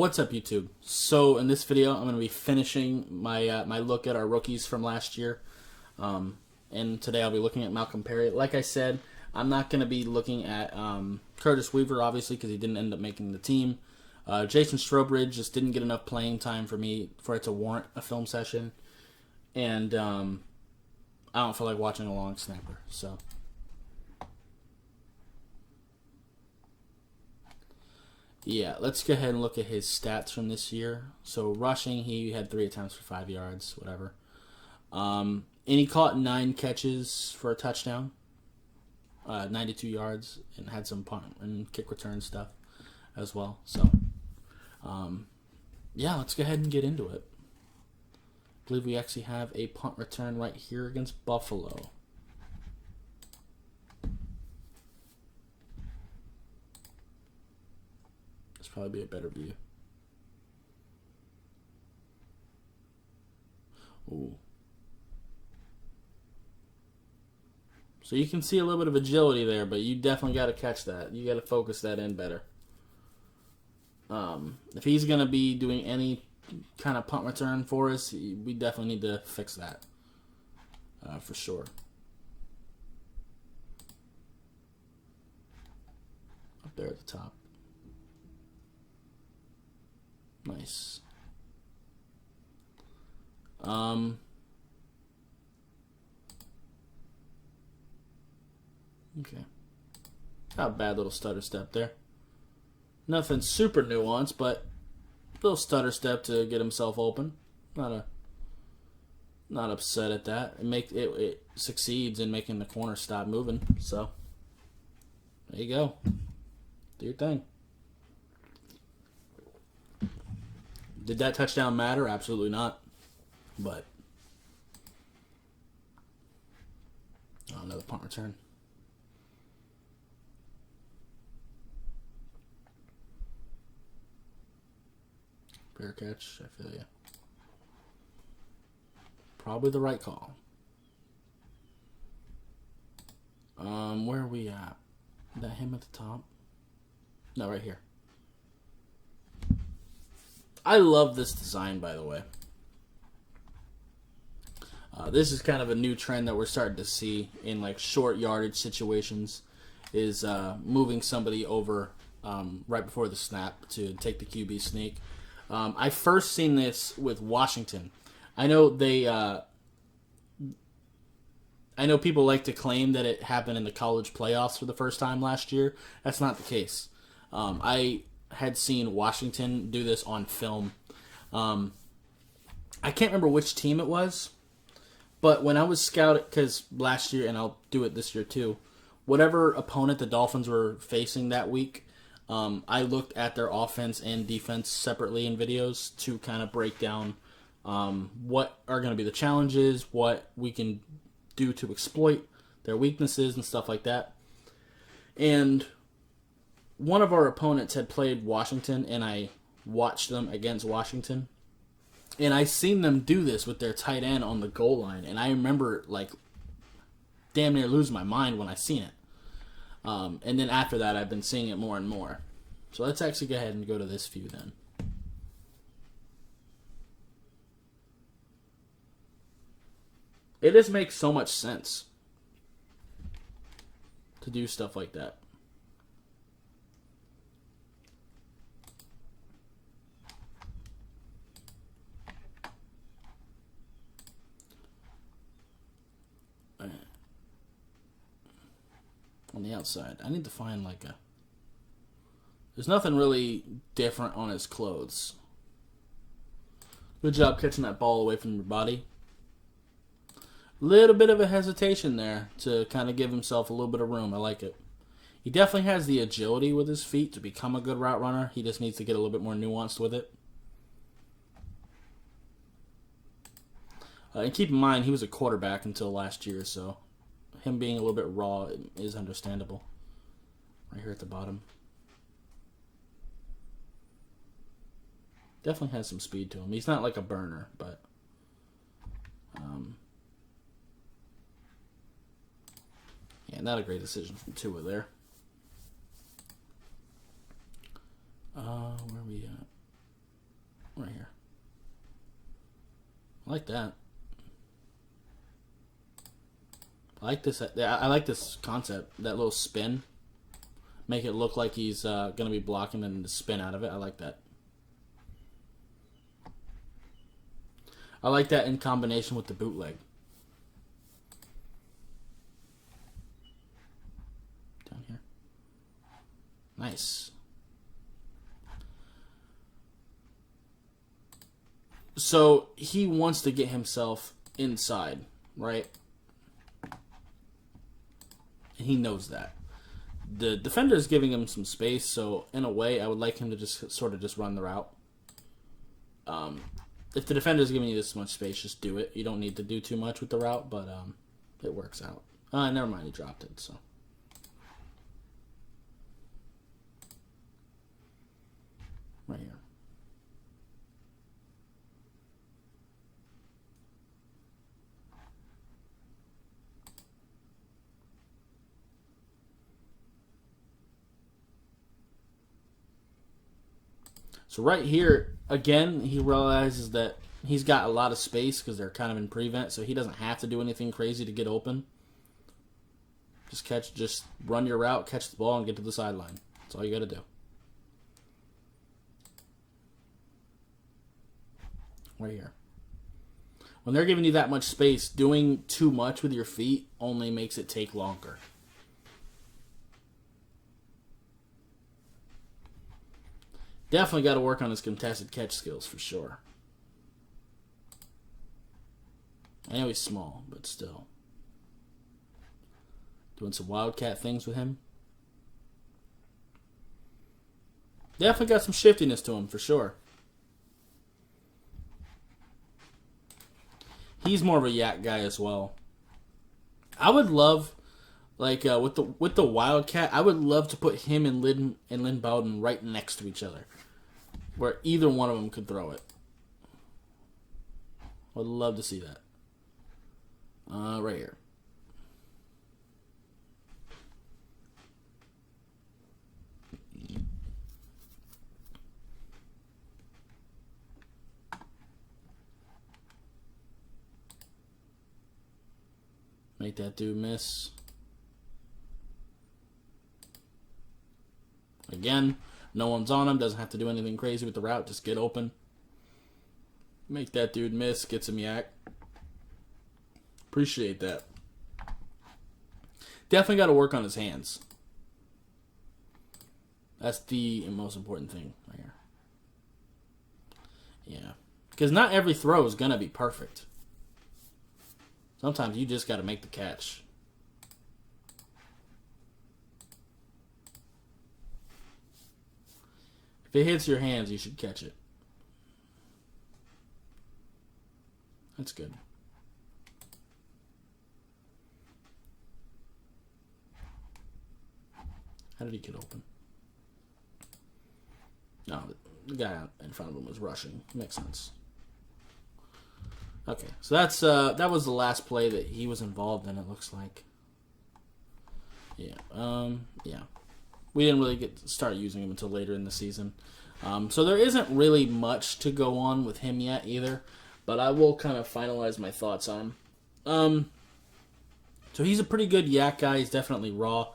What's up, YouTube? So in this video, I'm going to be finishing my my look at our rookies from last year, and today I'll be looking at Malcolm Perry. Like I said, I'm not going to be looking at Curtis Weaver, obviously, because he didn't end up making the team. Jason Strowbridge just didn't get enough playing time for me for it to warrant a film session, and I don't feel like watching a long snapper, so. Yeah, let's go ahead and look at his stats from this year. So rushing, he had 3 attempts for 5 yards, whatever. And he caught 9 catches for a touchdown, 92 yards, and had some punt and kick return stuff as well. So, yeah, let's go ahead and get into it. I believe we actually have a punt return right here against Buffalo. Probably be a better view. Ooh. So you can see a little bit of agility there, but you definitely got to catch that. You got to focus that in better. If he's going to be doing any kind of punt return for us, we definitely need to fix that for sure. Up there at the top. Nice. Okay. Not a bad little stutter step there. Nothing super nuanced, but a little stutter step to get himself open. Not upset at that. It succeeds in making the corner stop moving. So there you go. Do your thing. Did that touchdown matter? Absolutely not. But another punt return. Fair catch. I feel you. Probably the right call. Where are we at? Is that him at the top? No, right here. I love this design, by the way. This is kind of a new trend that we're starting to see in like short yardage situations, is moving somebody over right before the snap to take the QB sneak. I first seen this with Washington. I know people like to claim that it happened in the college playoffs for the first time last year. That's not the case. I had seen Washington do this on film. I can't remember which team it was, but when I was scouting, because last year, and I'll do it this year too, whatever opponent the Dolphins were facing that week, I looked at their offense and defense separately in videos to kind of break down what are going to be the challenges, what we can do to exploit their weaknesses and stuff like that. And one of our opponents had played Washington, and I watched them against Washington. And I seen them do this with their tight end on the goal line. And I remember, like, damn near losing my mind when I seen it. And then after that, I've been seeing it more and more. So let's actually go ahead and go to this view then. It just makes so much sense to do stuff like that. On the outside, I need to find like a... There's nothing really different on his clothes. Good job catching that ball away from your body. Little bit of a hesitation there to kind of give himself a little bit of room. I like it. He definitely has the agility with his feet to become a good route runner. He just needs to get a little bit more nuanced with it. And keep in mind, he was a quarterback until last year, so him being a little bit raw is understandable. Right here at the bottom. Definitely has some speed to him. He's not like a burner, but yeah, not a great decision from Tua there. Where are we at? Right here. I like that. I like this concept. That little spin. Make it look like he's going to be blocking and the spin out of it. I like that. I like that in combination with the bootleg. Down here. Nice. So he wants to get himself inside, right? And he knows that. The defender is giving him some space, so in a way, I would like him to just sort of just run the route. If the defender is giving you this much space, just do it. You don't need to do too much with the route, but it works out. Never mind, he dropped it, so. Right here. So right here, again, he realizes that he's got a lot of space because they're kind of in prevent, so he doesn't have to do anything crazy to get open. Just run your route, catch the ball, and get to the sideline. That's all you got to do. Right here. When they're giving you that much space, doing too much with your feet only makes it take longer. Definitely got to work on his contested catch skills for sure. I know he's small, but still. Doing some wildcat things with him. Definitely got some shiftiness to him for sure. He's more of a yak guy as well. I would love, like with the wildcat, I would love to put him and Lynn Bowden right next to each other, where either one of them could throw it. Would love to see that. Right here. Make that dude miss. Again, no one's on him. Doesn't have to do anything crazy with the route. Just get open. Make that dude miss. Get some yak. Appreciate that. Definitely got to work on his hands. That's the most important thing right here. Yeah. Because not every throw is going to be perfect. Sometimes you just got to make the catch. If it hits your hands, you should catch it. That's good. How did he get open? No, the guy in front of him was rushing. Makes sense. Okay, so that was the last play that he was involved in, it looks like. Yeah, yeah. We didn't really get to start using him until later in the season. So there isn't really much to go on with him yet either, but I will kind of finalize my thoughts on him. So he's a pretty good yak guy. He's definitely raw.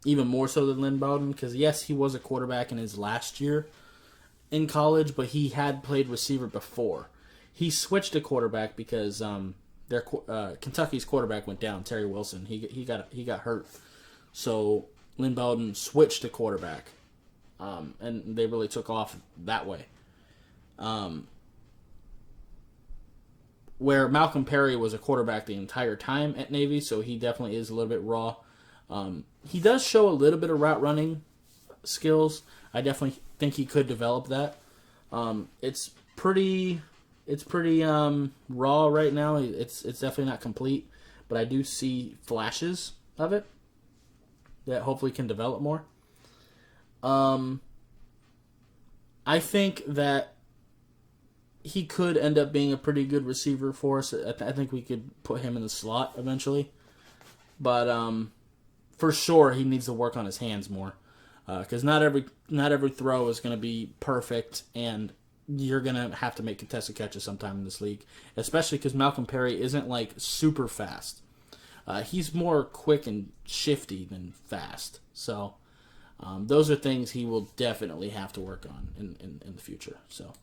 Even more so than Lynn Bowden, because yes, he was a quarterback in his last year in college, but he had played receiver before. He switched to quarterback because Kentucky's quarterback went down, Terry Wilson. He got hurt, so Lynn Bowden switched to quarterback, and they really took off that way. Where Malcolm Perry was a quarterback the entire time at Navy, so he definitely is a little bit raw. He does show a little bit of route running skills. I definitely think he could develop that. It's pretty raw right now. It's definitely not complete, but I do see flashes of it that hopefully can develop more. I think that he could end up being a pretty good receiver for us. I think we could put him in the slot eventually, but for sure he needs to work on his hands more. because not every throw is going to be perfect, and you're going to have to make contested catches sometime in this league, especially because Malcolm Perry isn't like super fast. He's more quick and shifty than fast. So those are things he will definitely have to work on in the future. So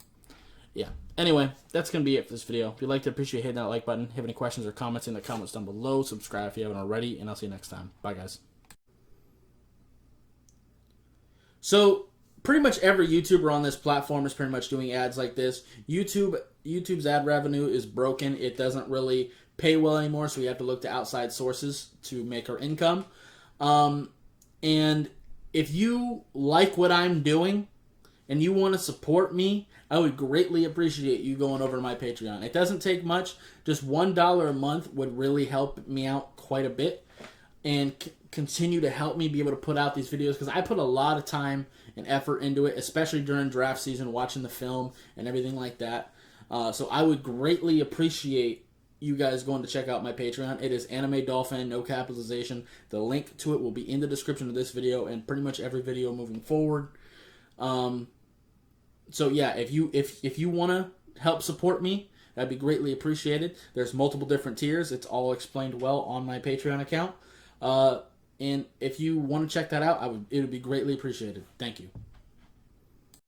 yeah. Anyway, that's going to be it for this video. If you'd like to, appreciate hitting that like button. Have any questions or comments in the comments down below. Subscribe if you haven't already, and I'll see you next time. Bye, guys. So pretty much every YouTuber on this platform is pretty much doing ads like this. YouTube's ad revenue is broken. It doesn't really pay well anymore, so we have to look to outside sources to make our income. And if you like what I'm doing and you want to support me, I would greatly appreciate you going over to my Patreon. It doesn't take much. Just $1 a month would really help me out quite a bit and continue to help me be able to put out these videos, because I put a lot of time and effort into it, especially during draft season, watching the film and everything like that. So I would greatly appreciate you guys going to check out my Patreon. It is Anime Dolphin, no capitalization. The link to it will be in the description of this video and pretty much every video moving forward. So yeah, if you want to help support me, that'd be greatly appreciated. There's multiple different tiers. It's all explained well on my Patreon account. And if you want to check that out, it would be greatly appreciated. Thank you.